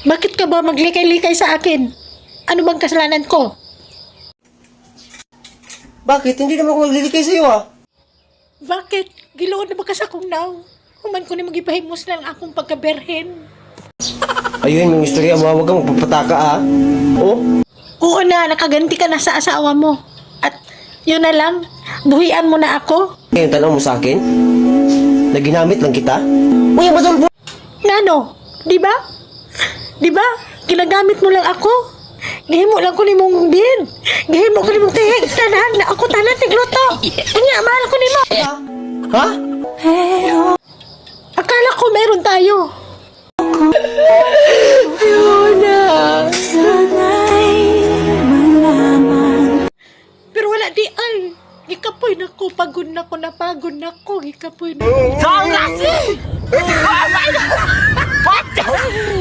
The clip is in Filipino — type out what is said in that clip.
Bakit ka ba maglikay-likay sa akin? Ano bang kasalanan ko? Bakit? Hindi naman ako maglilikay sa'yo ah. Bakit? Giloon na ba ka sa akong naw? Human ko ni magipahimos lang akong pagkaberhen. Ayun, yung istorya mo, huwag kang magpapataka ah. Oh? Oo na, nakaganti ka na sa asawa mo. At yun na lang, buhian mo na ako. Ngayon, tanong mo sa akin? Na ginamit lang kita? Uy, madam po! Nano, di ba? Di ba? Ginagamit mo lang ako. Gihimo lang ko ni mong bin. Gihimo ko ni mong tihig. Tanan na ako tanan tigluto. Unya, mahal ko ni mo. Ha? Akala ko meron tayo. Fiona. Pero wala di ay. Gikapoy na ko. Pagod na ko. Napagod na ko. Gikapoy na ko.